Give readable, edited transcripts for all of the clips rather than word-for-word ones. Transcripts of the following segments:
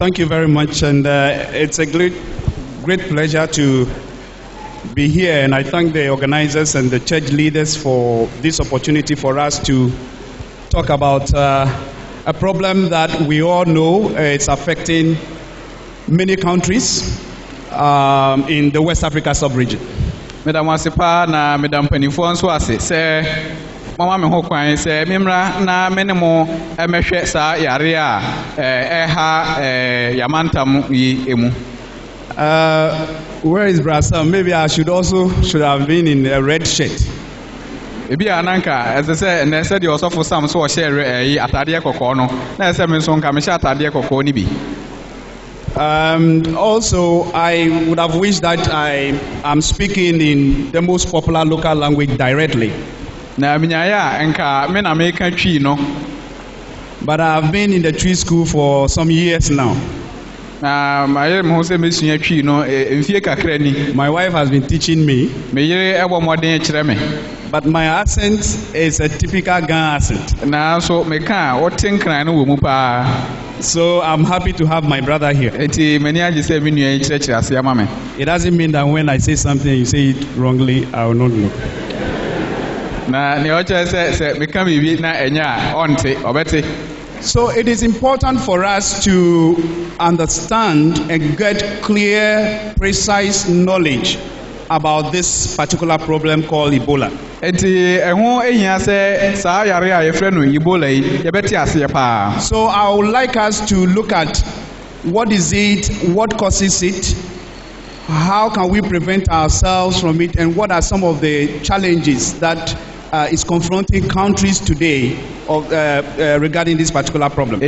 Thank you very much, and it's a great pleasure to be here, and I thank the organizers and the church leaders for this opportunity for us to talk about a problem that we all know it's affecting many countries in the West Africa sub-region. Madam Wasipa na Madam Penifo nso ase se mama me ho kwan se mimra na menemo emehwe sa yare a yamantam yi emu. Where is Brasa? Maybe I should have been in a red shirt. Ebi ananka as I say na say the osofo sam so share atade kokko no na say me so nka me share atade kokko ni bi. Also, I would have wished that I am speaking in the most popular local language directly. But I have been in the tree school for some years now. My wife has been teaching me. But my accent is a typical Ghana accent. So I'm happy to have my brother here. It doesn't mean that when I say something you say it wrongly, I will not know. So it is important for us to understand and get clear, precise knowledge about this particular problem called Ebola. So I would like us to look at what is it, what causes it, how can we prevent ourselves from it, and what are some of the challenges that is confronting countries today regarding this particular problem. So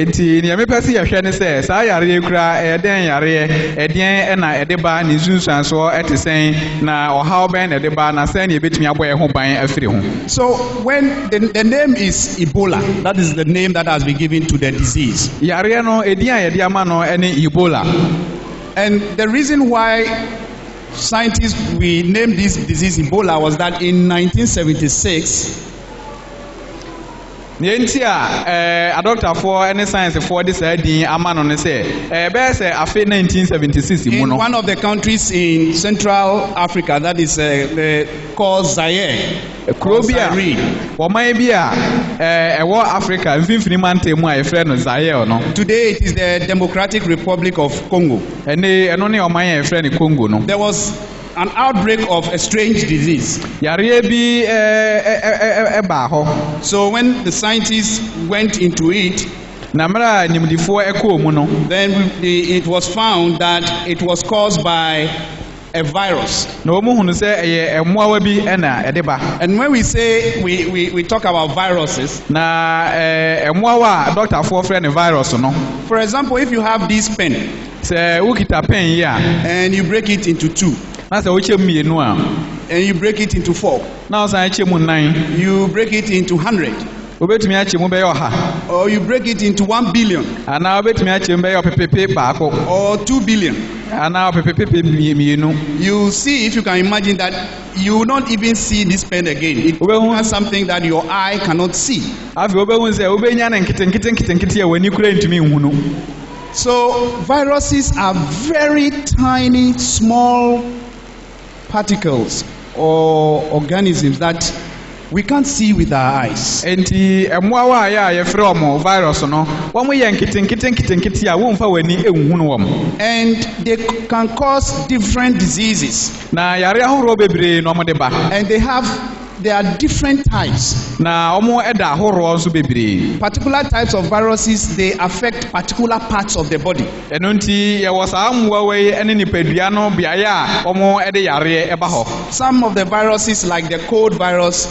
when the name is Ebola, that is the name that has been given to the disease. And the reason why scientists we named this disease Ebola was that in 1976 Adofo any science for this amano say 1976 in one of the countries in Central Africa, that is called Zaire. Africa today it is the Democratic Republic of Congo. There was an outbreak of a strange disease. So when the scientists went into it, then it was found that it was caused by a virus. And when we say we talk about viruses, for example, if you have this pen and you break it into two, and you break it into four, you break it into 100, or you break it into 1 billion, or 2 billion. You see, if you can imagine that, you will not even see this pen again. It has something that your eye cannot see. So viruses are very tiny, small particles or organisms that we can't see with our eyes. And they can cause different diseases. And there are different types. Particular types of viruses, they affect particular parts of the body. Some of the viruses, like the cold virus,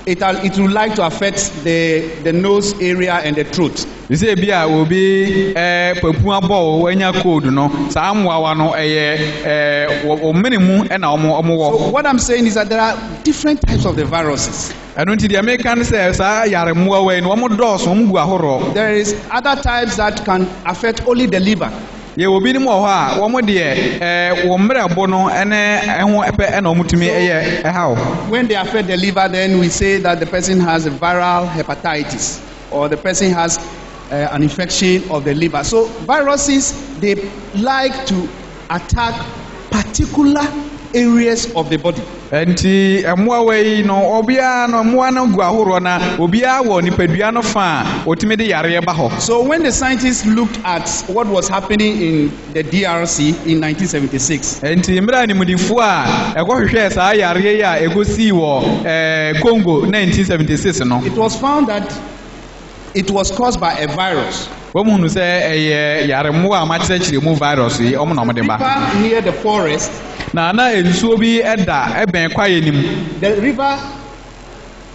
it will like to affect the nose area and the throat. So what I'm saying is that there are different types of the viruses. There is other types that can affect only the liver. When they affect the liver, then we say that the person has a viral hepatitis, or the person has an infection of the liver. So viruses, they like to attack particular areas of the body. Enti emwa we no obia no mwa no gu ahoro na obia wo nipadua no fa otime de yare ba ho. So when the scientists looked at what was happening in the DRC in 1976, enti mra ni mudifo a ekohwehwe sa yare ya egosi wo Congo 1976 no, it was found that it was caused by a virus. Womu se yare mo a ma kyerɛkyerɛ mu virus yi omo na omo de ba. Near the forest, na ensuo bi eda eben kwaye nim. The river,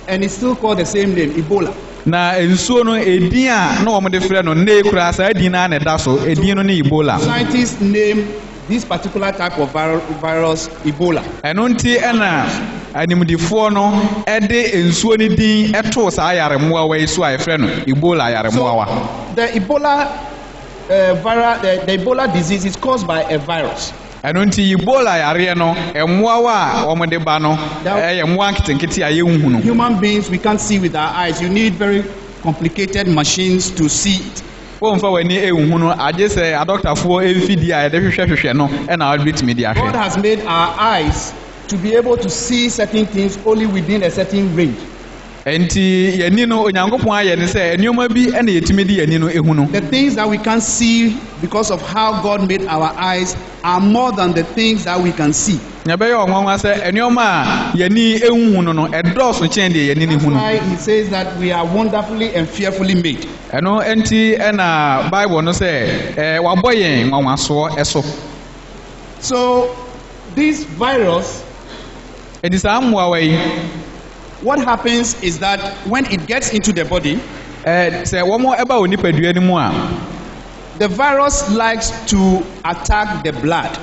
and it's still called the same name, Ebola. Na ensuo no edin a na omo de frɛ no na ekura sa edin na da so edin no ne Ebola. Scientists name this particular type of virus Ebola. Eno nti ena animdifo no ede ensuo ni din eto sa yaremoa wa isu a efrɛ no Ebola yaremoa wa. The Ebola the Ebola disease is caused by a virus. Eno nti Ebola yare no emoa wa omo de ba no emoa nketenkete a yehu no. Human beings, we can't see with our eyes. You need very complicated machines to see it. God has made our eyes to be able to see certain things only within a certain range. The things that we can't see because of how God made our eyes are more than the things that we can see. That's why he says that we are wonderfully and fearfully made. So this virus, what happens is that when it gets into the body, the virus likes to attack the blood.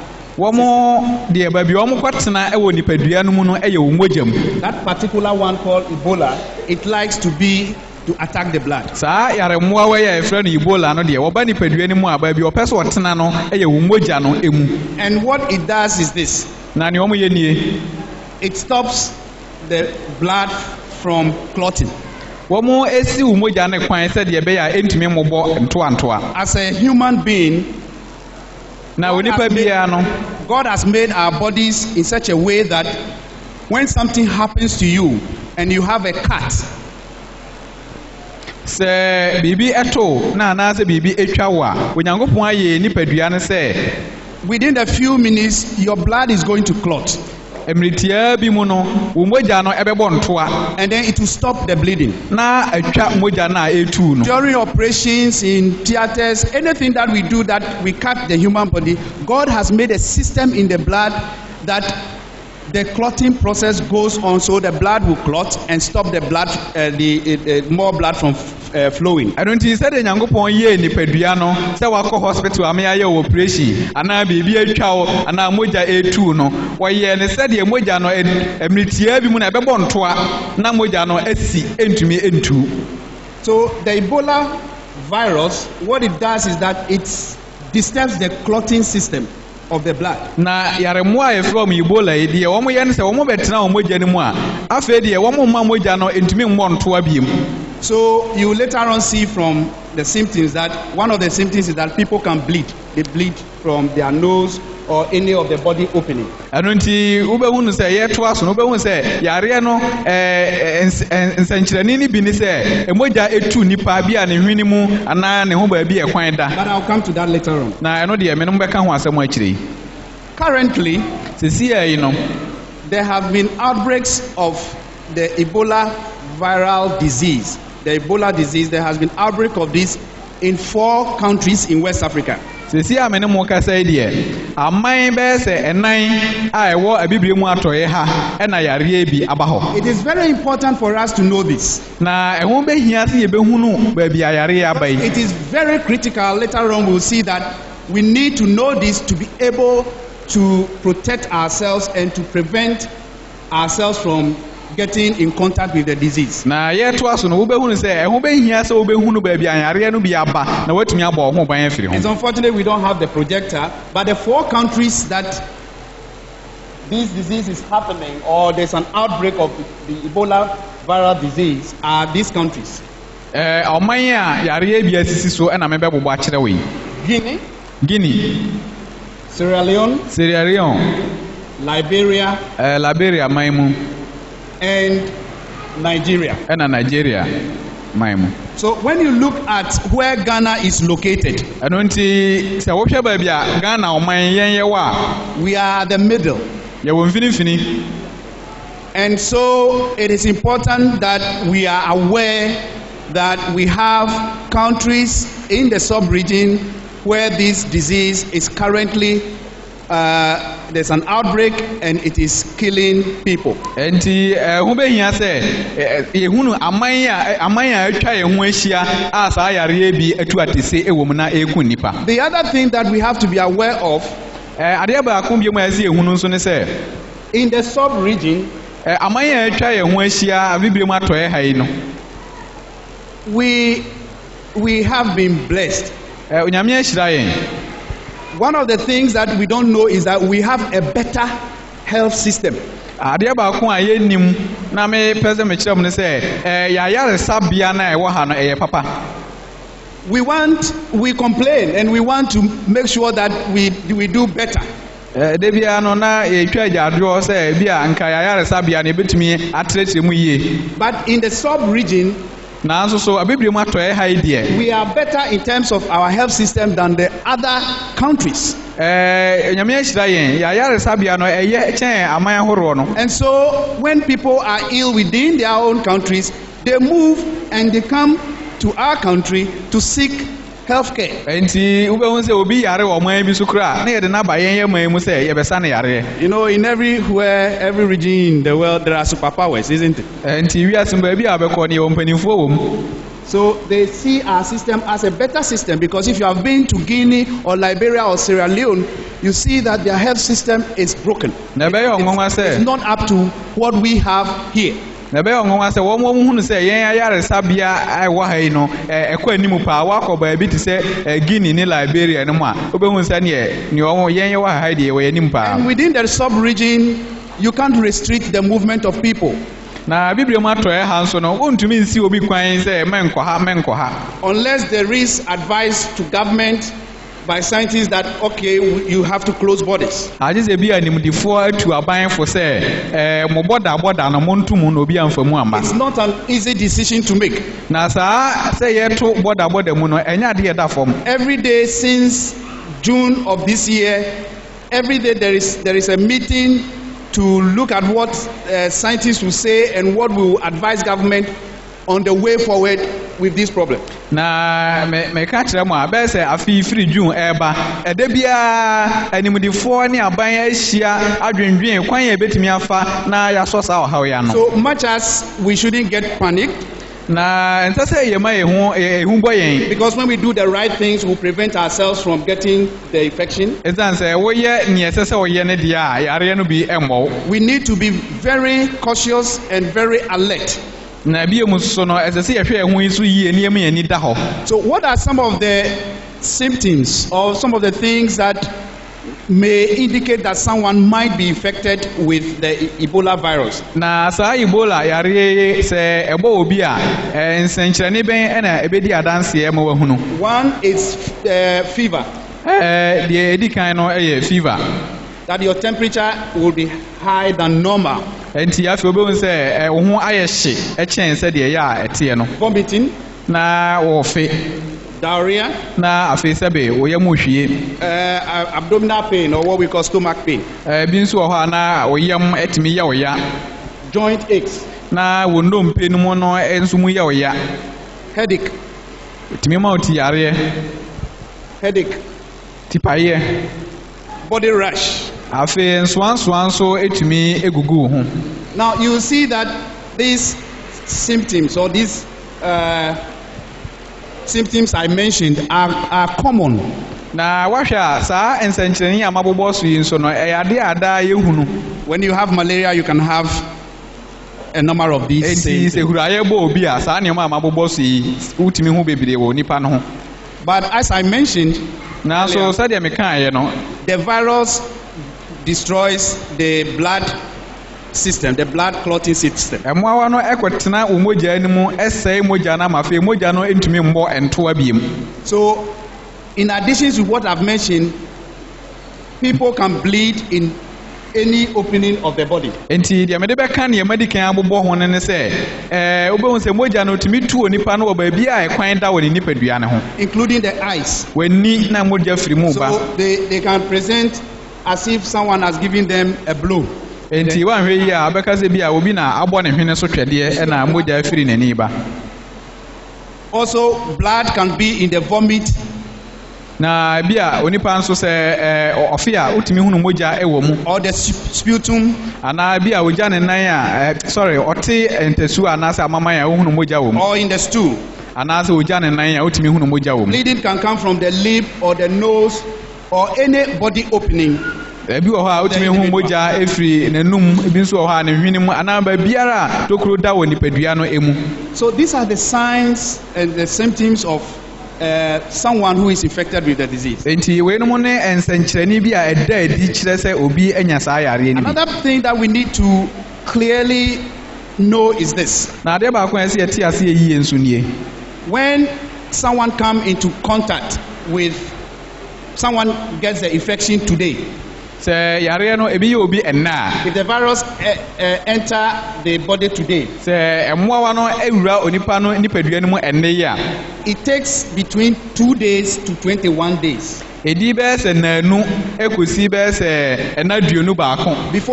That particular one called Ebola, it likes to attack the blood. And what it does is this: it stops the blood from clotting. As a human being, God has made our bodies in such a way that when something happens to you and you have a cut, within a few minutes your blood is going to clot. And then it will stop the bleeding. During operations, in theaters, anything that we do that we cut the human body, God has made a system in the blood that the clotting process goes on, so the blood will clot and stop the blood, more blood from flowing. I don't think that the Yankopon ye ni peduano say wako hospital ame operation ana bibi atwa ana moja etu no woye ne said the moja no emritia bi mu na bebo ntoa na moja no asi entumi entu. So the Ebola virus, what it does is that it disturbs the clotting system of the blood. Na yaremoa from Ebola e de wo mo ye ne se wo mo betena wo moja ni mu a afa de wo mo ma moja no entumi mmo ntoa biem. So you later on see from the symptoms that one of the symptoms is that people can bleed. They bleed from their nose or any of the body opening. Anunti ubehunu se yeto aso no ubehunu se yare no nsankyerani ni bi ni se emoja etu nipa bi a ne hwini mu ana ne ho ba bi e kwan da. But I'll come to that later on. Na eno de me no beka ho asem akire. Currently, there have been outbreaks of the Ebola viral disease. The Ebola disease, there has been outbreak of this in 4 countries in West Africa. It is very important for us to know this. It is very critical. Later on we'll see that we need to know this to be able to protect ourselves and to prevent ourselves from getting in contact with the disease. It's unfortunate we don't have the projector, but the 4 countries that this disease is happening or there's an outbreak of the Ebola viral disease are these countries. Oman a yare bi asisi so na me bebobo a kire we. Guinea, Sierra Leone, Liberia maimu, and Nigeria. Nigeria maimu. So when you look at where Ghana is located, Anonti se wo hwe ba bia Ghana oman yen ye wa. We are the middle. Ye wo mfini. And so it is important that we are aware that we have countries in the sub-region where this disease is currently, there's an outbreak and it is killing people. Enti hu be hia se ehunu amanya atwa ye hu ahia asa yare bi atu atese ewom na eku nipa. The other thing that we have to be aware of, ade ba akum bi mu asi ehunu nso ne se in the sub-region, amanya atwa ye hu ahia bibire mu atoye hai no, we have been blessed. One of the things that we don't know is that we have a better health system. We complain and we want to make sure that we do better. But in the sub-region, we are better in terms of our health system than the other countries. And so when people are ill within their own countries, they move and they come to our country to seek health care. You know, in every region in the world, there are superpowers, isn't it? So they see our system as a better system, because if you have been to Guinea or Liberia or Sierra Leone, you see that their health system is broken. It's not up to what we have here. Na be onwa se wo mo hunu se yen ayaresa bia ai wa hai no ekwa animu pa wa ko ba bi ti se Guinea ni Liberia no ma obehun se ne wo yen wa hai de we anim pa. And within the sub-region, you can't restrict the movement of people. Na biblia ma to ha nso no wontumi nsi obi kwan se menkọ ha unless there is advice to government by scientists that okay, you have to close borders. Aje bi animdifo atu aban fo say mo border no montum no obi amfamu amba. It's not an easy decision to make. Na sa say ye to border mu no enya de da form. Every day since June of this year, every day there is a meeting to look at what scientists will say and what we will advise government on the way forward with this problem. Na me ka kire mo abe se afi free June eba ede bia animdifo ne aban ahia adwendwen kwan ya betimi afa na ya so sa ohaw ya no. So much as we shouldn't get panicked, na ntase ye ma ehun boyen, because when we do the right things, we prevent ourselves from getting the infection. Ezan say wo ye ne esese wo ye ne dia yare no bi embo. We need to be very cautious and very alert. So what are some of the symptoms or some of the things that may indicate that someone might be infected with the Ebola virus? Na sa Ebola yare se ebo obi a ensenkyerene ben na ebedi adanse e ma wahunu. One is fever. The edikan no fever. That your temperature will be higher than normal. Enti afi obi say wo ho ayehye echen se de ya etie no. Vomiting. Na wo fe. Diarrhea. Na afi sebe wo yam hwie. Abdominal pain, or what we call stomach pain. Bi nso ho na wo yam etimi ya wo ya. Joint aches. Na wo ndompe no mo no enso mu ya wo ya. Headache. Etimi ma oti yare. Headache. Tipaye. Body rash. Now you see that these symptoms or these symptoms I mentioned are common. When you have malaria, you can have a number of these things. But as I mentioned, the virus destroys the blood system, the blood clotting system. Emmoawa no ekotena umoja animu esai moja na mafe moja no entumi mbo entoa biem. So in addition to what I've mentioned, people can bleed in any opening of the body. Enti dia mede beka ne medican abobɔ ho ne se obehu se moja no tumi tu onipa no ba bia ekwan da woni nipadua ne ho, including the eyes. Wani na moja firi mu ba. So they can present as if someone has given them a blow. Enti wa hwe yi a abeka se bia obi na abɔ ne hwene so twɛde na moja firi n'ani ba. Also, blood can be in the vomit. Na bia onipa nso se ofia utimi hunu moja ewo mu, or the sputum, ana bia oja ne nan a ote entesu ana se amama ya hunu moja wo mu, or in the stool. Ana se oja ne nan a utimi hunu moja wo mu. Bleeding can come from the lip or the nose or any body opening. Ebi wo ha utimi hunu moja efiri nanum, ebi nso wo ha ne hwene mu ana ba biara tokuro da wo nipadua no emu. So these are the signs and the symptoms of someone who is infected with the disease. Another thing that we need to clearly know is this: when someone comes into contact with someone gets the infection today, if the virus enter the body today, it takes between 2 days to 21 days before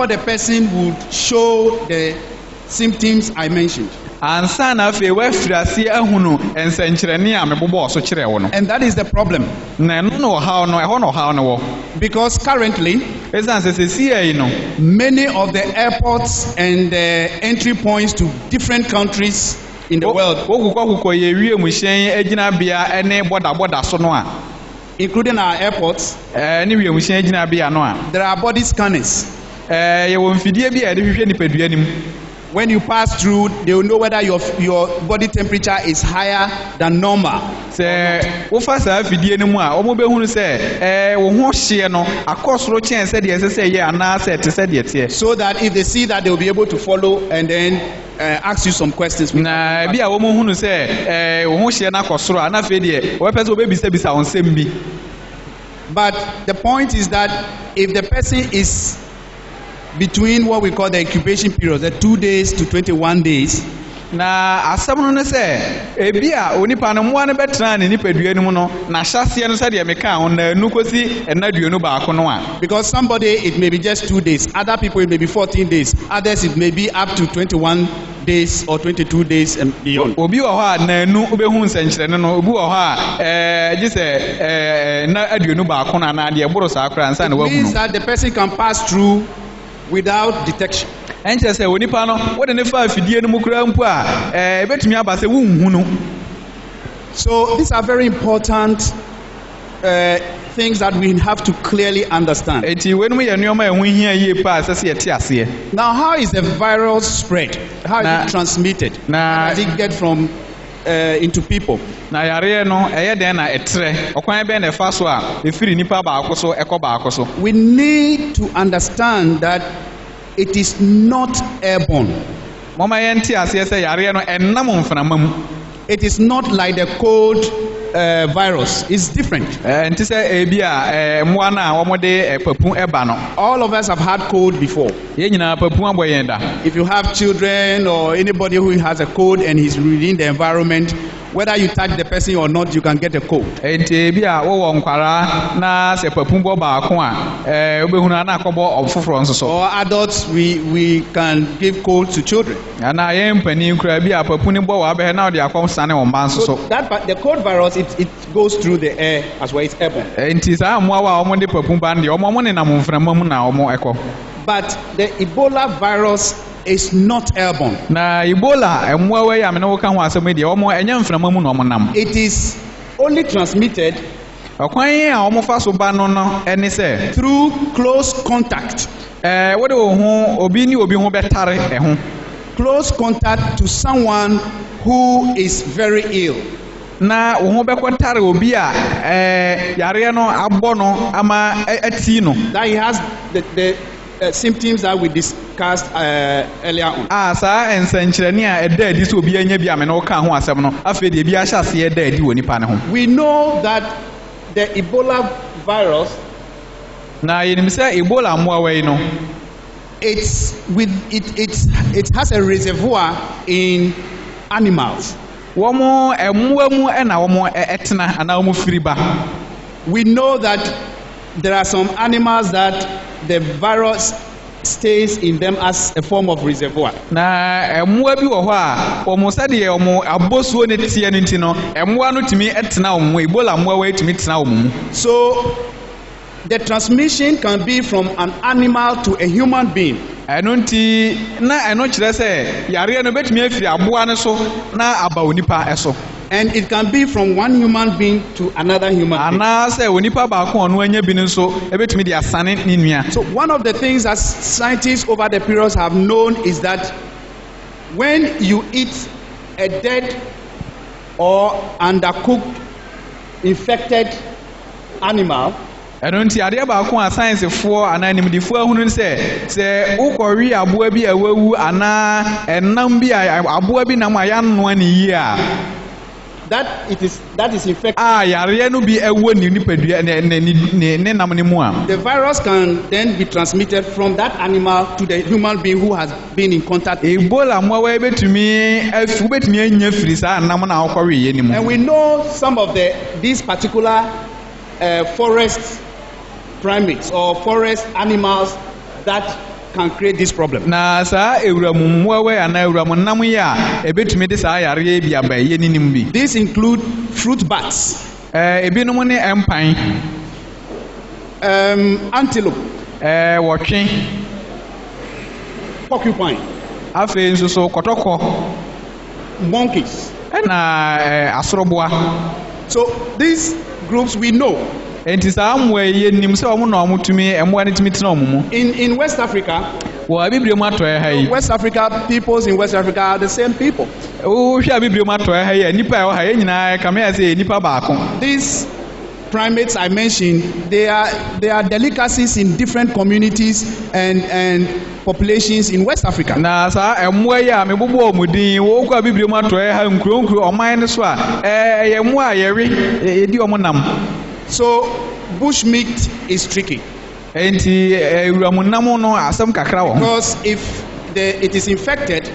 the person would show the symptoms I mentioned. And that is the problem. Because currently, many of the airports and the entry points to different countries in the world, including our airports, there are body scanners. When you pass through, they will know whether your body temperature is higher than normal. So that if they see that, they will be able to follow and then ask you some questions. But the point is that if the person is between what we call the incubation period, the 2 days to 21 days, because somebody it may be just 2 days, other people it may be 14 days, others it may be up to 21 days or 22 days and beyond. It means that the person can pass through without detection. So these are very important things that we have to clearly understand. Now, how is the virus spread? How is it transmitted? How does it get from into people? We need to understand that it is not airborne. It is not like the cold virus. It's different. All of us have had cold before. If you have children or anybody who has a cold and he's within the environment, whether you touch the person or not, you can get a cold. Or adults, we can give cold to children. So that, the cold virus, it goes through the air as well. It's airborne. But the Ebola virus is not airborne. It is only transmitted through close contact. Close contact to someone who is very ill. That he has the symptoms that we discussed earlier on. Sa ensenkyerene a ɛda adi sɛ obi anya bi a me no ka ho asɛm no afei de bi ahyɛ ase ɛda adi wɔ nipa ne ho. We know that the Ebola virus, na yenim sɛ Ebola mmoawa yi no, it has a reservoir in animals. Wɔn mmoa mu ɛna wɔn ɛtena anaa wɔn firi ba. We know that there are some animals that the virus stays in them as a form of reservoir. Na mmoa bi wɔ hɔ a wɔn sɛdeɛ wɔn abosuo ne teɛ no nti no mmoa no tumi ɛtena wɔn mu. Ebola mmoawa tumi tena wɔn mu. So the transmission can be from an animal to a human being. Ɛno nti na ɛno kyerɛ sɛ yareɛ no betumi afiri aboa no so na aba onipa ɛso. And it can be from one human being to another human being. Ana sɛ onipa baako ɔno anya bi no nso ebetumi de asane ne nua. So one of the things that scientists over the periods have known is that when you eat a dead or undercooked infected animal, ɛno nti adeɛ baako a sciencefoɔ anaa nimdifoɔ ahunu sɛ wokɔwe aboa bi a wawu anaa ɛnam bi a aboa bi nam a yɛanoa ne yie a that is infected. Yareɛ no bi ɛwɔ ne nipadua ne nam ne mu a. The virus can then be transmitted from that animal to the human being who has been in contact with it. Ebola mmoawa betumi anya firi saa nam na akɔwe yɛ ne mu. And we know some of these particular forest primates or forest animals that can create this problem. Na saa ewuramu mmoawa ana ewuramu nam yi a ebetumi de saa yareɛ bi aba yɛ ne nim bi. These include fruit bats. Ebinom ne empan. Antelope. Wɔtwe. Porcupine. Afei nso so kɔtɔkɔ. Monkeys. Ɛna asoroboa. So these groups we know. Enti saa mmoa yi nim sɛ ɔmo na ɔmo tumi mmoa ne tumi tena ɔmo mu. In West Africa. Wɔ abibire mu atɔɛ ha yi. West Africa peoples in West Africa are the same people. Wohwɛ abibire mu atɔɛ ha yi nipa a ɛwɔ ha yɛn nyinaa kame yɛ sɛ nipa baako. These primates I mentioned, they are delicacies in different communities and populations in West Africa. Na saa mmoa yi a mebobɔ ɔmo din wɔkɔ abibire mu atɔɛ ha nkuro ɔman ne so a ɛyɛ mmoa a yɛwe edi ɔmo nam. So bushmeat is tricky. Enti ewuramunam no asɛm kakra wɔ ho. Because if it is infected,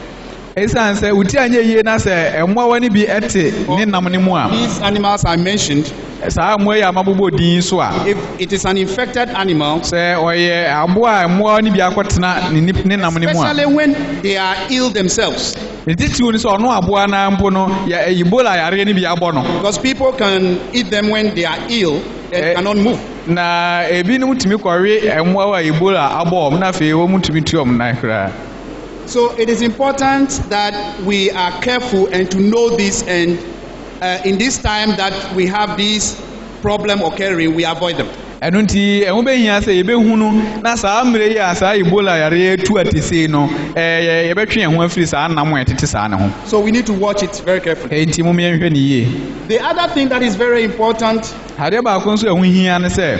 esan sɛ uti anya yie na sɛ mmoawa ne bi ɛte ne nam ne mu a. These animals I mentioned. Saa mmoa yi a mabobɔ din so a. If it is an infected animal. Sɛ ɔyɛ aboa a mmoa ne bi akɔtena ne nam ne mu a. Especially when they are ill themselves. Titiw ni sɛ ɔno aboa na mpo no Ebola yareɛ ne bi abɔ no. Because people can eat them when they are ill and cannot move. Na ebinom tumi kɔwe mmoa a Ebola abɔ ɔmo na afei wɔn tumi tu ɔmo nan koraa. So it is important that we are careful and to know this, and in this time that we have this problem occurring, we avoid them. Ɛno nti ɛho bɛhia sɛ yɛbɛhunu na saa mmerɛ yi a saa Ebola yareɛ tu atesei no yɛbɛtwe yɛn ho afiri saa nam a ɛtete saa ne ho. So we need to watch it very carefully. Nti mo yɛnhwɛ ne yie. The other thing that is very important adeɛ baako nso ɛho hia ne sɛ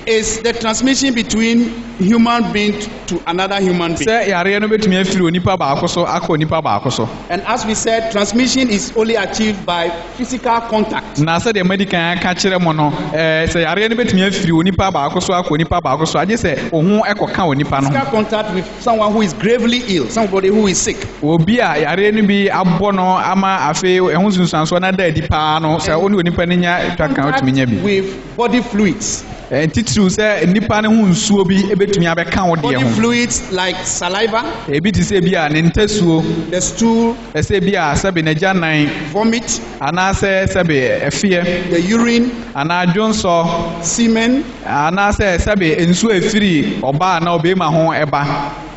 is the transmission between human being to another human being. Sɛ yareɛ no betumi afiri onipa baako so akɔ onipa baako so. And as we said, transmission is only achieved by physical contact. Na sɛ deɛ medikan aka kyerɛ mo no sɛ yareɛ no betumi afiri onipa baako so akɔ onipa baako so agye sɛ ohun ɛkɔka onipa no. Physical contact with someone who is gravely ill, somebody who is sick. Obi a yareɛ no bi abɔ no ama afei ɛho sunsuansoɔ na da adi paa no sɛ ɔne onipa no nya twaka otumi nya bi. With body fluids. Titiriw sɛ nipa ne ho nsuo bi ebetumi abɛka wo deɛ ho. Body fluids like saliva. Ebi ti sɛ bi a ne ntasuo. The stool. Ɛsɛ bi a sɛbi n'agya nan. Vomit. Anaasɛ sɛbi ɛfeɛ. The urine. Anaa dwonsɔ. Semen. Anaasɛ sɛbi nsuo efiri ɔbaa na ɔbɛrima ho ɛba.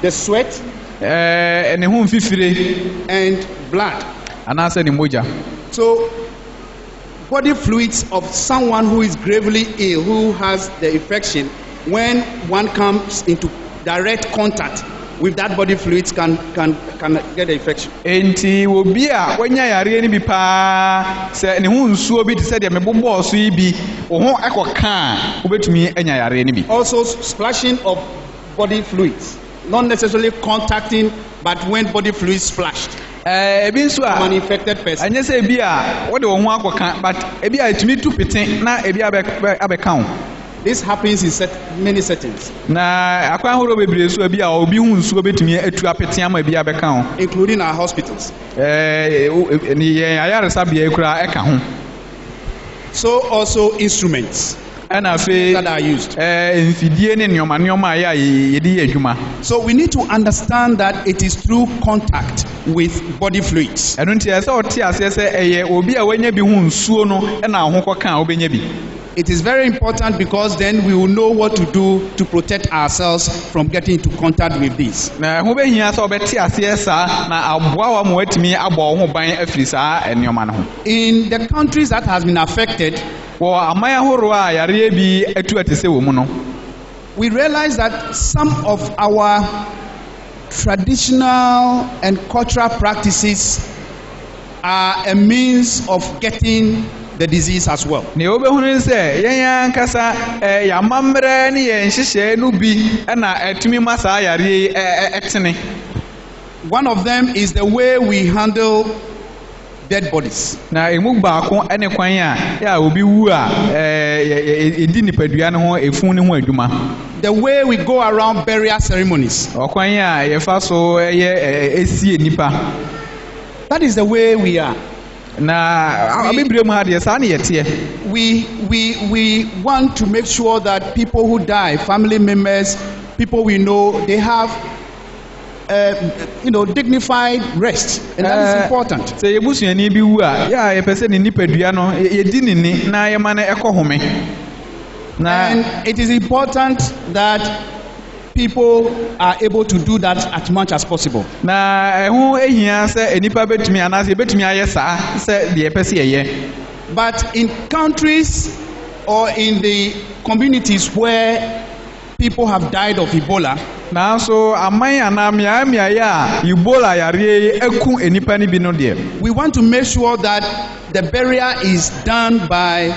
The sweat. Ne ho mfifire. And blood. Anaasɛ ne mogya. So body fluids of someone who is gravely ill, who has the infection, when one comes into direct contact with that body fluids can get the infection. Enti obi a wanya yareɛ ni bi paa sɛ ne ho nsuo bi te sɛ deɛ mebobɔ so yi bi wo ho ɛkɔka a wobɛtumi anya yareɛ ni bi. Also splashing of body fluids, not necessarily contacting, but when body fluids splashed. Ebi nso a An infected person. anya se ebi a wo de wo ho akɔka but ebi a etumi tu pete na ebi abɛka wo. This happens in many settings, Na akwan horo bebree so ebi a obi hu nsuo betumi atu apete ama ebi abɛka wo. including our hospitals. Ni yɛn ayaresabea kura ɛka ho. So also instruments Ɛna afei that are used. mfidie ne nneɛma a yɛde yɛ adwuma. So we need to understand that it is through contact with body fluids. Ɛno nti ɛsɛ ɔte aseɛ sɛ ɛyɛ obi a wanya bi hu nsuo no ɛna ho kɔka a wobɛnya bi. It is very important because then we will know what to do to protect ourselves from getting into contact with this. Na ho behia sɛ ɔbɛte aseɛ saa na aboa wa ma watumi abɔ wo ho ban afiri saa nneɛma no ho. In the countries that has been affected, Wɔ aman ahorow a yareɛ bi atu ate sɛ wɔ mu no, we realize that some of our traditional and cultural practices are a means of getting the disease as well. nea wobɛhunu sɛ yɛn ankasa yɛamammerɛ ne yɛn nhyehyɛe no bi ɛna atumi ma saa yareɛ yi ɛtene. One of them is the way we handle dead bodies. Na emu baako ɛne kwan a yɛ obi wu a ɛdi nipadua no ho efun ne ho adwuma. The way we go around burial ceremonies. Ɔkwan a yɛfa so esie nipa. That is the way we are. Na abibire mu ha deɛ saa ne yɛteɛ. We want to make sure that people who die, family members, people we know, they have dignified rest, and that is important. Sɛ yɛbusuani bi wu a yɛ yɛpɛ sɛ ne nipadua no yɛdi ne ni na yɛma no ɛkɔ home. And it is important that people are able to do that as much as possible. Na ɛho ehia sɛ nipa betumi anaasɛ betumi ayɛ saa sɛ deɛ yɛpɛ sɛ yɛyɛ. But in countries or in the communities where people have died of Ebola, Nanso aman anaa mmeaeɛ a Ebola yareɛ yi eku nipa no bi no deɛ. we want to make sure that the burial is done by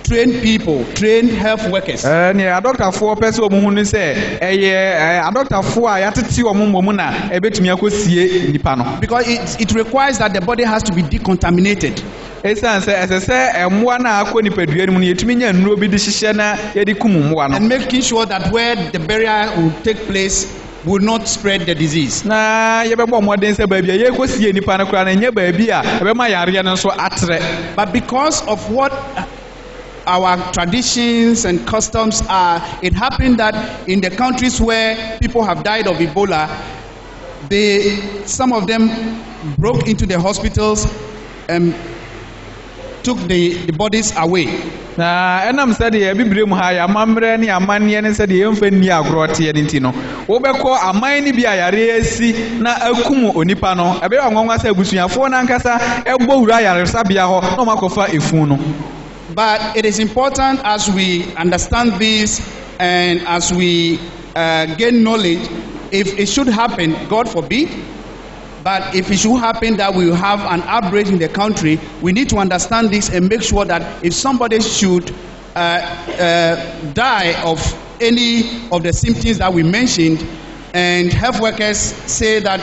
trained people, trained health workers. Nea adɔktafoɔ pɛ sɛ wɔn ho ne sɛ ɛyɛ adɔktafoɔ a yɛatete wɔn mmom na ɛbɛtumi akɔsie nipa no. Because it requires that the body has to be decontaminated. Esiane sɛ ɛsɛ sɛ mmoa no a akɔ nipadua no mu no yɛtumi nya nnuro bi de hyehyɛ na yɛde kum mmoa no. And making sure that where the burial will take place will not spread the disease. Na yɛbɛbɔ mmɔden sɛ baabi a yɛkɔsie nipa no koraa na nyɛ baabi a ɛbɛma yareɛ no nso atrɛ. But because of what our traditions and customs are, it happened that in the countries where people have died of Ebola, some of them broke into the hospitals and took the bodies away. Na ɛnam sɛdeɛ bibire mu ha yɛamammerɛ ne amanneɛ ne sɛdeɛ yɛmfa nni agorɔ teɛ no nti no wobɛkɔ aman no bi a yareɛ asi na akum onipa no ɛbɛyɛ ɔnwanwa sɛ abusuafoɔ no ankasa ɛbɔ wura yaresabea hɔ na ɔmakɔfa efu no. But it is important as we understand this and as we gain knowledge, if it should happen, God forbid, but if it should happen that we have an outbreak in the country, we need to understand this and make sure that if somebody should die of any of the symptoms that we mentioned, and health workers say that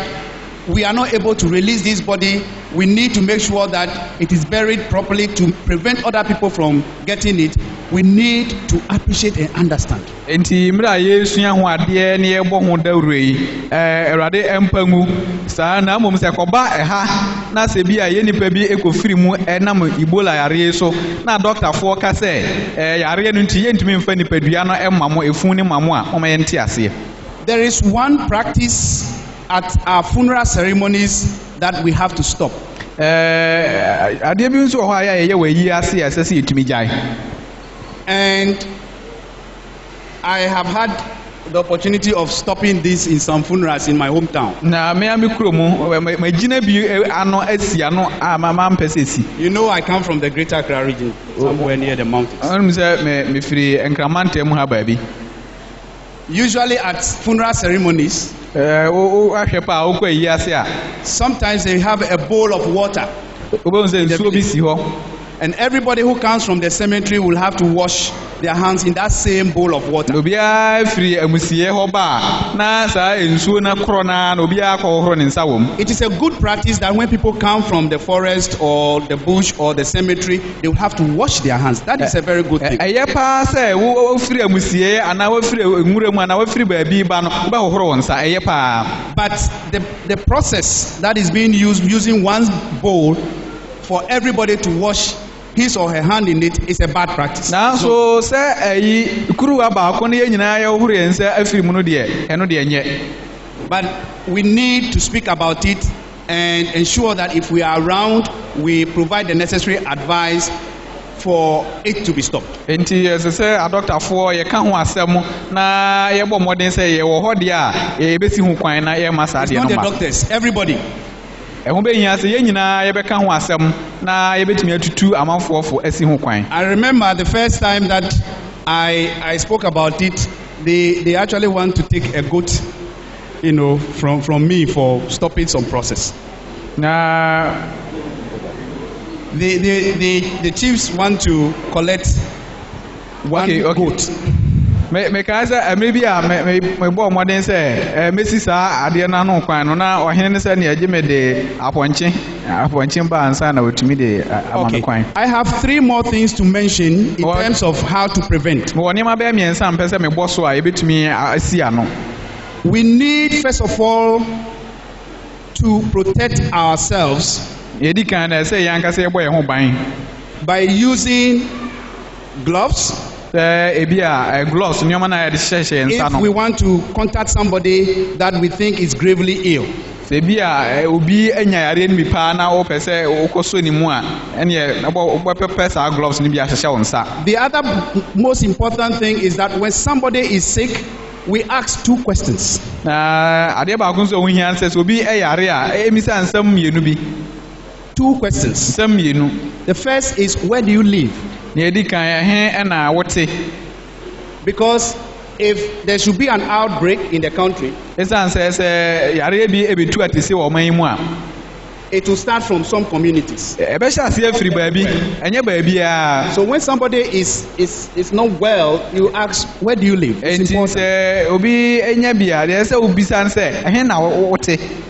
we are not able to release this body, we need to make sure that it is buried properly to prevent other people from getting it. We need to appreciate and understand. Enti mmerɛ a yɛsua ho adeɛ ne yɛbɔ ho dawuro yi Awurade ɛmpa ngu saa na mmom sɛ kɔba ɛha na sɛ bi a yɛ nipa bi ɛkɔfiri mu ɛnam Ebola yareɛ so na dɔktafoɔ ka sɛ yareɛ no nti yɛntumi mfa nipadua no ɛma mo efu ne ma mo a ɔma yɛnte aseɛ. There is one practice at our funeral ceremonies that we have to stop. Adeɛ bi nso wɔ hɔ a yɛyɛ wɔ ayi ase a ɛsɛ sɛ yɛtumi gyae. And I have had the opportunity of stopping this in some funerals in my hometown. Na me a me kurom magyina bi ano asi ano a mama mpɛ sɛ si. You know, I come from the Greater Accra region, somewhere near the mountains. Ɔnom sɛ me firi nkramantam mu ha baabi. Usually at funeral ceremonies, ahwɛ pa a wokɔ ayi ase a sometimes they have a bowl of water. wobɛhu sɛ nsuo bi si hɔ. And everybody who comes from the cemetery will have to wash their hands in that same bowl of water. Obia free amusie ho ba na sa ensuo na kro na obia ko horo ne nsa wom. It is a good practice that when people come from the forest or the bush or the cemetery, they will have to wash their hands. That is a very good thing. Eye pa say wo free amusie ana wo free nwure mu ana wo free ba bi ba no ba horo won sa eye pa. But the process that is being used, using one bowl for everybody to wash his or her hand in it, is a bad practice. Now so say kuru aba ko ne nyina ya horo yen say afiri mu no de eno de enye. But we need to speak about it and ensure that if we are around, we provide the necessary advice for it to be stopped. Enti say a doctor for ye kan ho asem na ye bo modern say ye wo ho de a ye besi hu kwan na ye masa de no ma. It's not the doctors, everybody. I remember the first time that I spoke about it, they actually want to take a goat, from me for stopping some process. The chiefs want to collect one goat. Maybe modern say Mrs. Adiana no kwan na ohene say na agime de aponche ba ansa na otumi de amano kwan. I have 3 more things to mention in terms of how to prevent. We need first of all to protect ourselves by using gloves. If we want to contact somebody that we think is gravely ill. The other most important thing is that when somebody is sick, we ask 2 questions. 2 questions. The first is, where do you live? Because if there should be an outbreak in the country, it will start from some communities. So when somebody is not well, you ask, where do you live?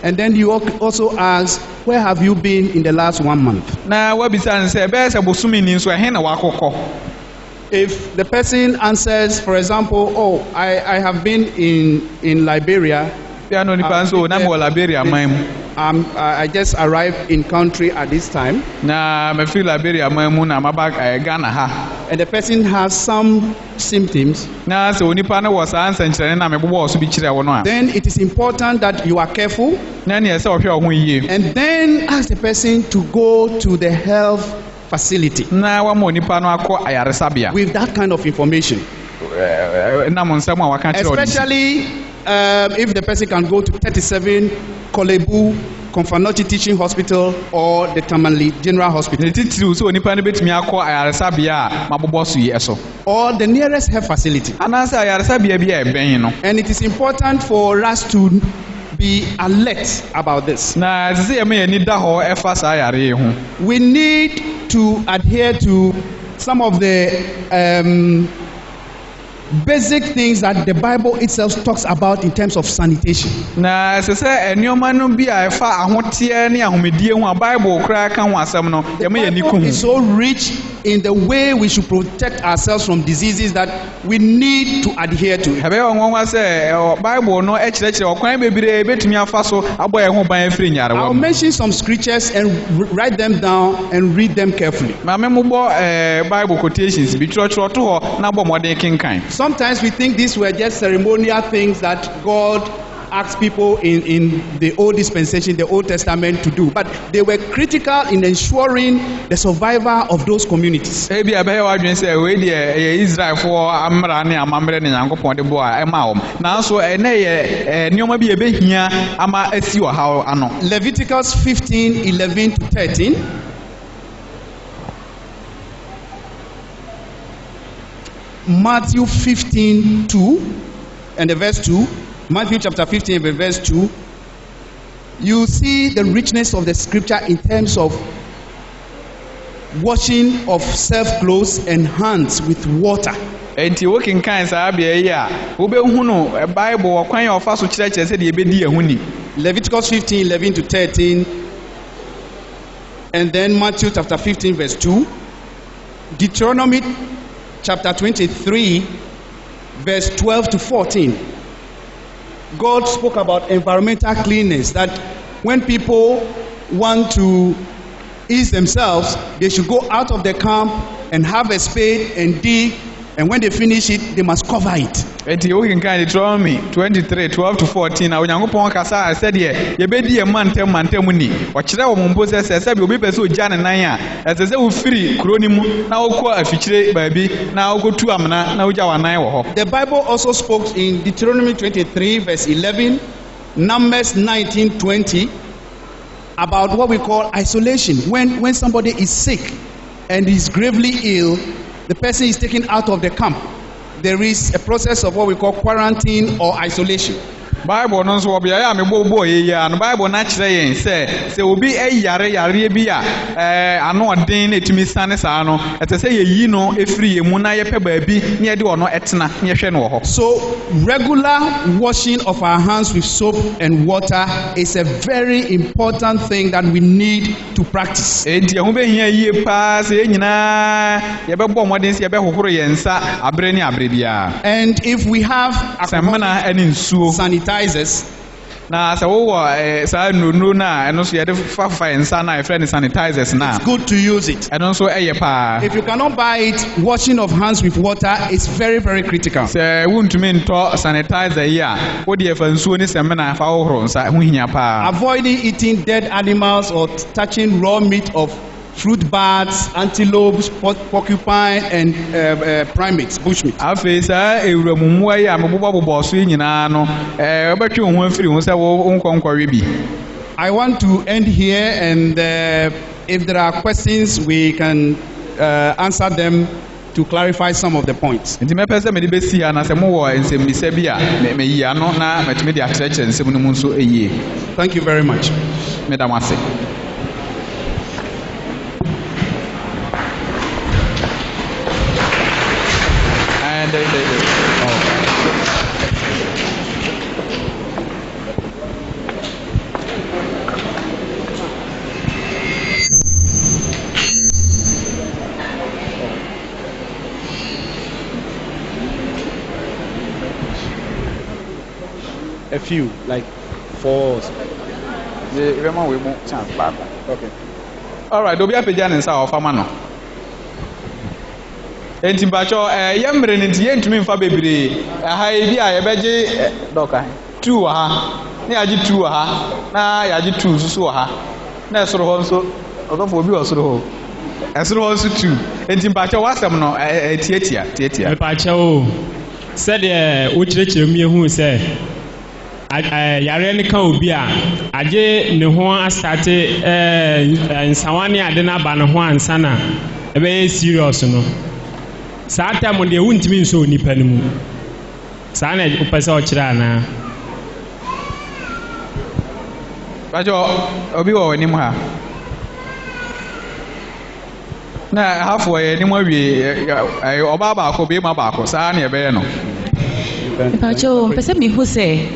And then you also ask, where have you been in the last 1 month? If the person answers, for example, oh, I have been in Liberia. I just arrived in country at this time. And the person has some symptoms. Then it is important that you are careful. And then ask the person to go to the health facility with that kind of information. Especially if the person can go to 37 Kolebu Konfanochi Teaching Hospital or the Tamanli General Hospital, or the nearest health facility. And it is important for us to be alert about this. We need to adhere to some of the basic things that the Bible itself talks about in terms of sanitation. The Bible is so rich in the way we should protect ourselves from diseases that we need to adhere to. I'll mention some scriptures and write them down and read them carefully. Sometimes we think these were just ceremonial things that God asked people in the old dispensation, the Old Testament, to do, but they were critical in ensuring the survival of those communities. Leviticus 15:11-13. Matthew 15:2 and the verse 2. Matthew chapter 15 and verse 2. You see the richness of the scripture in terms of washing of self-clothes and hands with water. enti working kind sa bia yi a wo be hu no Bible kwan ya ofa so kire se de ebedi ehu ni. Leviticus 15:11 to 13, and then Matthew chapter 15 verse 2, Deuteronomy chapter 23 verse 12 to 14. God spoke about environmental cleanness, that when people want to ease themselves, they should go out of the camp and have a spade and dig, and when they finish it, they must cover it. Enti working kind Deuteronomy 23:12 to 14 na Onyankopɔn kasa said ye bedi e mantem ni o kire wo mompo se bi obi pese ogya ne nan a se wo firi kroni mu na wo kɔ afikire baabi na wo tu amna na wo gya wanan wo hɔ. The Bible also spoke in Deuteronomy 23 verse 11, Numbers 19:20, about what we call isolation. When somebody is sick and is gravely ill, the person is taken out of the camp. There is a process of what we call quarantine or isolation. Bible no so obi ya me bobo ye ya no Bible na kire yen se obi yare bi a ano odin na etimi sane sa no ete se ye yi no efiri ye mu na ye pe baabi na ye de ono etena na ye hwe no ho. So regular washing of our hands with soap and water is a very important thing that we need to practice. Enti ho be hia yi pa se nyina ye be bo modin se ye be hohoro ye nsa abre ni abre bia. And if we have semana ani nsuo sanitizers, na se wo sa no na eno so ye de fafa nsa na e friend sanitizers na, it's good to use it. Eno so eye pa. If you cannot buy it, washing of hands with water is very, very critical. Se wuntumi nto sanitizer yi a wo de fa nsuo ni semana fa hohoro nsa ho hia pa. Avoiding eating dead animals or touching raw meat of fruit bats, antelopes, porcupine, and primates, bushmeat. Afi sa ewuramumu ayi a mebobo so nyina no obetwe ho afiri ho se wo nkonkɔwe bi. I want to end here, and if there are questions, we can answer them to clarify some of the points. Nti me pese me de besi ya na se mo wo nsem bisa bi a me yi ano na metime de akyerɛkyerɛ nsem no mu nso eyie. Thank you very much. Me da mase. A few, like 4. Okay. All right, obi apagya ne nsa ofama no. Enti bacho yemre ne ntie ntumi mfa bebre aha bi a yebegye doka 2 ha na yaji 2 ha na yaji 2 susu ha na esoro ho nso odofo obi osoro ho esoro ho nso 2 enti bacho wasem no tietia bacho said o kirekire mu ehu se yare ne ka obi a age ne ho astate nsawane ade na ba ne ho ansa na ebe serious no. Saa time de wuntimi nso nipa ne mu. Saa na upese o kira na. Bajo obi wo ni mu ha. Na hafo ye ni mu awie oba ba ko be ma ba ko saa na ebe ye no. Bajo pese mi hu say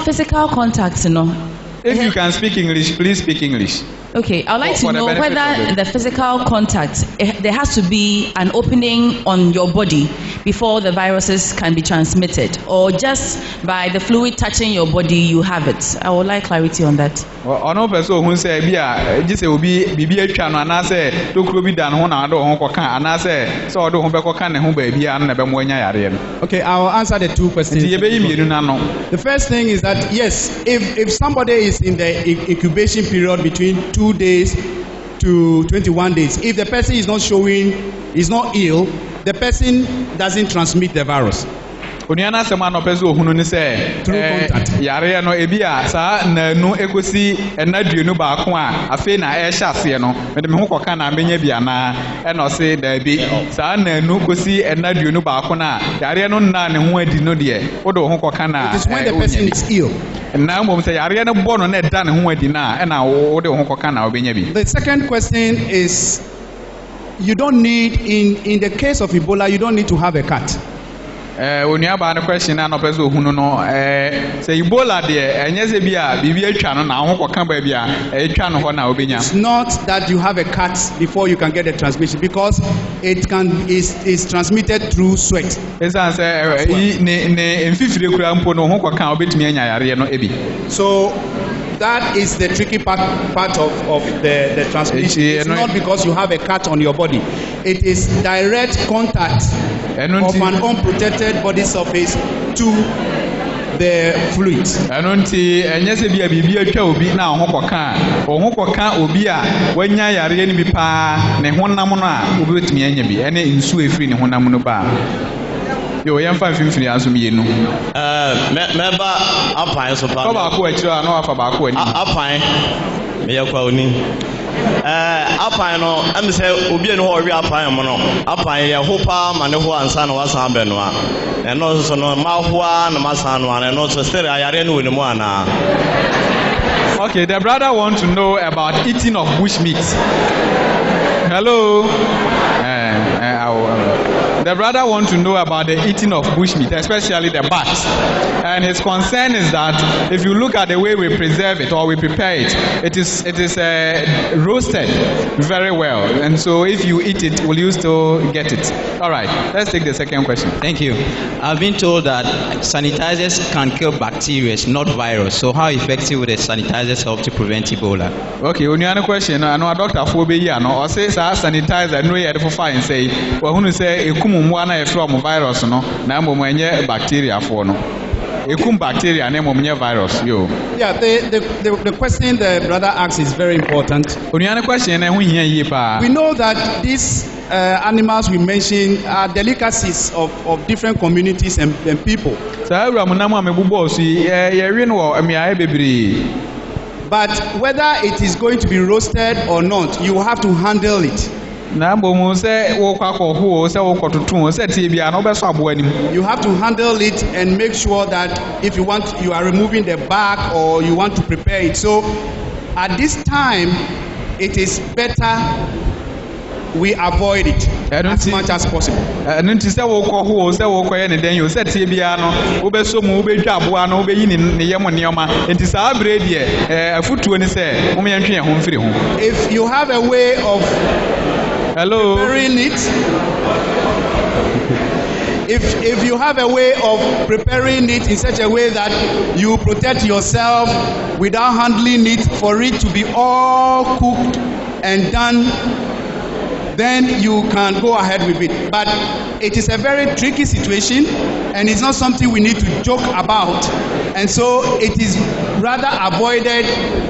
physical contact no. If you can speak English, please speak English. Okay, I'd like to know whether the physical contact, there has to be an opening on your body before the viruses can be transmitted, or just by the fluid touching your body you have it. I would like clarity on that. Ono person who say bia just obi bibi atwa no anase dokuro bi dan ho na ado ho koka anase so odo ho be koka ne ho ba bia na be mo anya yare no. Okay, I will answer the 2 questions. The first thing is that yes, if somebody is in the incubation period between 2 days to 21 days, if the person is not showing, is not ill, the person doesn't transmit the virus. Oniana sema no peso ohunu ni se yare no ebia saa na nu ekosi enaduenu ba ko a afi na e hyase no me de me ho koka na menya bia na e no se da bi saa na nu kosi enaduenu ba ko na yare no na ne ho adi no de wo do ho koka na it is when the person is ill. Na mo say yare no bo no na da ne ho adi na e na wo de ho koka na obenya bi. The second question is you don't need, in the case of Ebola, you don't need to have a cut. Onia ba na question na no person ohunu no say Ebola de enye se bia bibi atwa no na ho koka ba bia etwa no ho na obenya. It's not that you have a cut before you can get the transmission, because it is transmitted through sweat. Esa say ne emfifire kura mpo no ho koka obetumi anya yare no ebi. So that is the tricky part of the transmission. It's not because you have a cut on your body. It is direct contact of an unprotected body surface to the fluid. Enunti enyese bia bibi atwa obi na ho koka obi a wanya yare ni bi pa ne honam no a obi betumi anya bi ene nsu efiri ne honam no ba. Yo yamfa mfimfiri aso mienu. Meba apan so pa. Ko ba ko akira na wafa ba ko ani. Apan me yakwa oni. Apan no am say obi ene ho wi apan mo no. Apan ye ho pa ma ne ho ansa na wasan be no a. Eno so no ma ho a na masan no a no so stere ayare no woni mu ana. Okay, the brother want to know about eating of bush meat. Hello. The brother wants to know about the eating of bushmeat, especially the bat. And his concern is that if you look at the way we preserve it or we prepare it, it is roasted very well. And so if you eat it, will you still get it? All right, let's take the second question. Thank you. I've been told that sanitizers can kill bacteria, not virus. So how effective will the sanitizers help to prevent Ebola? Okay, when you have a question, I know a doctor for be here, or say sanitizer, no, you have to find say, well, who say, mwana from virus no na mwenye bacteria for no ekum bacteria na mwenye virus yo. Yeah, the question the brother asks is very important. Oniane question na hu hia yie pa. We know that these animals we mentioned are delicacies of different communities and people. Sa awura munam amebubo so ye wi no amiaye bebre. But whether it is going to be roasted or not, you have to handle it. You have to handle it and make sure that if you are removing the bark or you want to prepare it. So at this time, it is better we avoid it as much as possible. If you have a way of preparing it, if you have a way of preparing it in such a way that you protect yourself without handling it, for it to be all cooked and done, then you can go ahead with it. But it is a very tricky situation and it's not something we need to joke about. And so it is rather avoided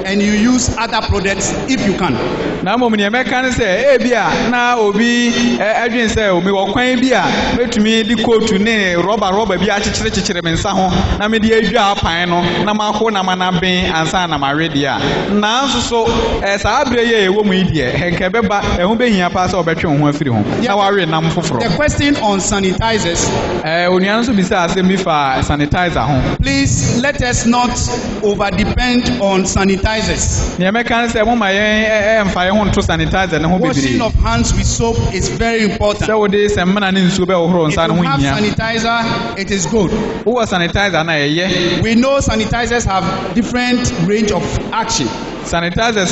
and you use other products if you can. Na mo me can say bia na obi adwen say o me wo kwan bia betumi di coat ne rubber bia chichire me nsa ho na me di adwa apan no na ma ho na mana ben ansa na ma ready a na nso so sa abre ye wo mu idie henke beba ehun behia pa say obetwe ho afiri ho na wa we nam foforo. The question on sanitizers, onuan so bisa asem bi fa sanitizer ho. Please let us not over depend on sanitizers. Ne can say mo ma yen washing of hands with soap is very important. So if you have sanitizer, it is good. We know sanitizers have different range of action. Sanitizers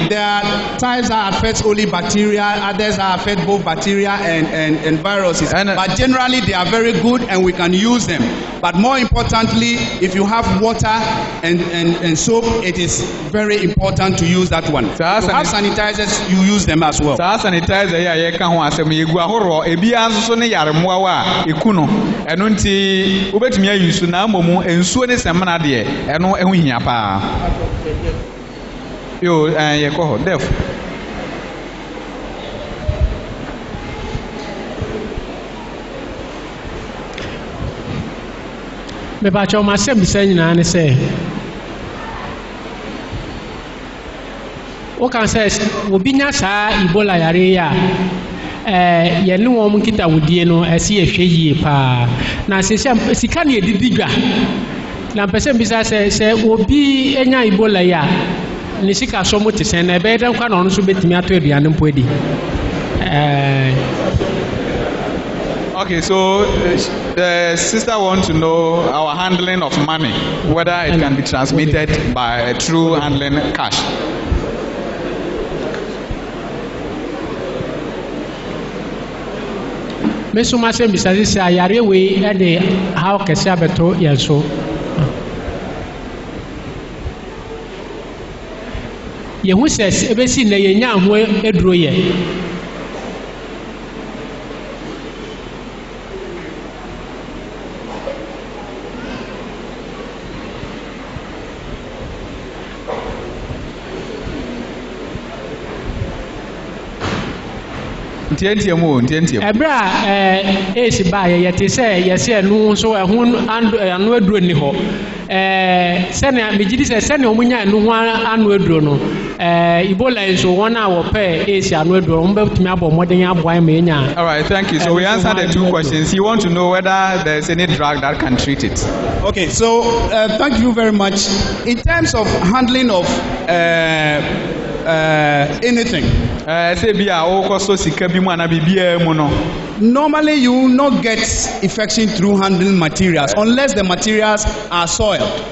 there are types that affect only bacteria, others that affect both bacteria and viruses. But generally they are very good and we can use them. But more importantly, if you have water and soap, it is very important to use that one. If you have sanitizers, you use them as well. Sanitizer ya ka ho asem yegu ahoro ebi anso ne yaremwa wa ekuno eno nti obetumi ayusu na amomu ensuo ne semana de eno ehu hia pa. Yo ye ko ho def me ba cho ma sem bisa nyina ne se o kan say obi nya saa Ebola yare ya ye ne won kita wodie no ese ye hwe yie pa na se sika ne edidi dwa na pese bisa se obi enya Ebola ya ne sika so mo te sen na be dan kwa no so betimi ato aduane mpo edi. Okay, so the sister wants to know our handling of money, whether it can be transmitted by through handling cash. Mesu mase bisasi se ayare we e de how kese abeto yenso. Yehu ses ebesi na yenya ho eduro ye. Ebra esi ba yete se yese enu so ehun anu aduro ni ho se na megidi se na omunya enu ho anu aduro no Ebola so wona wo pe esi anu aduro mo betumi abo moden aboa ma enya. All right, thank you. So we answered the two questions. You want to know whether there's any drug that can treat it. Okay, so thank you very much. In terms of handling of anything, normally you will not get infection through handling materials unless the materials are soiled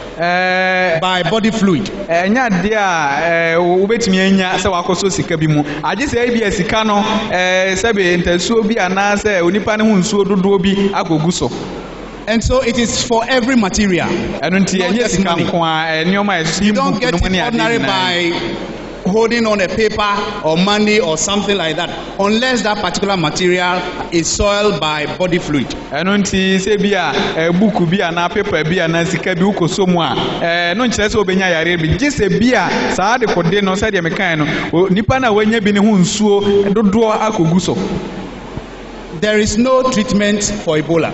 by body fluid. And so it is for every material. You don't get it ordinary by holding on a paper or money or something like that, unless that particular material is soiled by body fluid. There is no treatment for Ebola.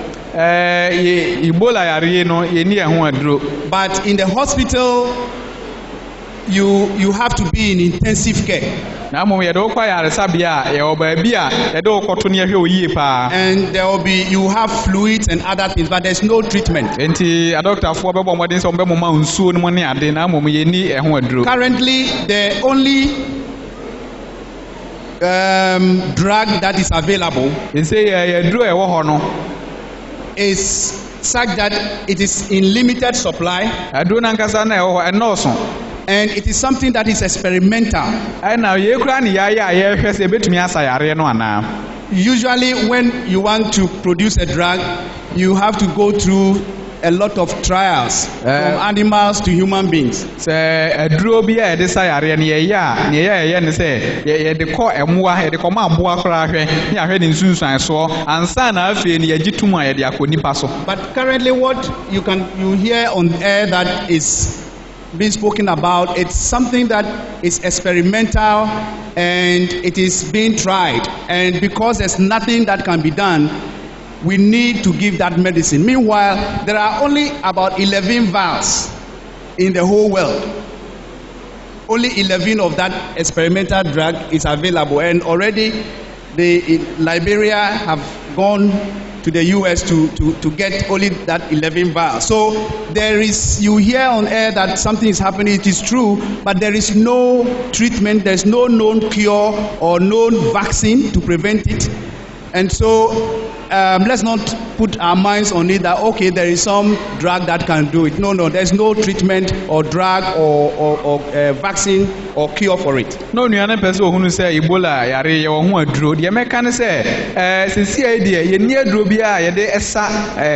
But in the hospital, you have to be in intensive care. And there will be, you have fluids and other things, but there's no treatment. Currently, the only drug that is available is such that it is in limited supply. And it is something that is experimental. Usually when you want to produce a drug, you have to go through a lot of trials from animals to human beings. And but currently what you hear on air that is being spoken about, it's something that is experimental and it is being tried, and because there's nothing that can be done, we need to give that medicine. Meanwhile, there are only about 11 vials in the whole world. Only 11 of that experimental drug is available, and already Liberia have gone to the US to get only that 11 vials. So there is, you hear on air that something is happening, it is true, but there is no treatment, there's no known cure or known vaccine to prevent it. And so let's not put our minds on it that, okay, there is some drug that can do it. No, there's no treatment or drug or vaccine or cure for it. No, you are person who say Ebola, yare your one drew. The American say, since idea, you near Drobia, yade esa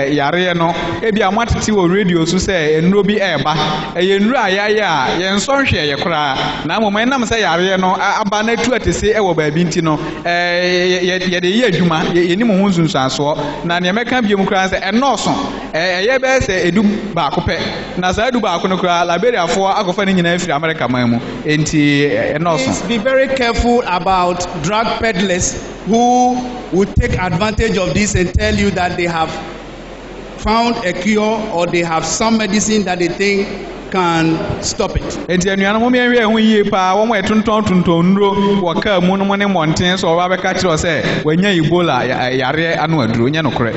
yare no, ebi amati wo radio so say, and Robi eba, a yenra ya, yen son share your cry. Now, momentum say yare no, abane to to say, ewo baby tino, yede ye juma, ye ni mo so na ne meka biom kra se enoso ye be se edu ba ko pe na sa edu ba ko no kra Liberia fo akofa ni nyina afiri America man mu enti enoso. Please be very careful about drug peddlers who will take advantage of this and tell you that they have found a cure or they have some medicine that they think can stop it. Enti anuana mo me hu yie pa wo mo etonton nro wo ka mu no mo ne monten so ba be ka kire se wanya Ebola yare anu aduro nya no kore.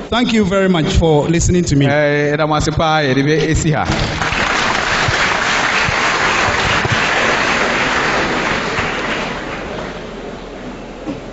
Thank you very much for listening to me. Edamase pa ye de be esi ha.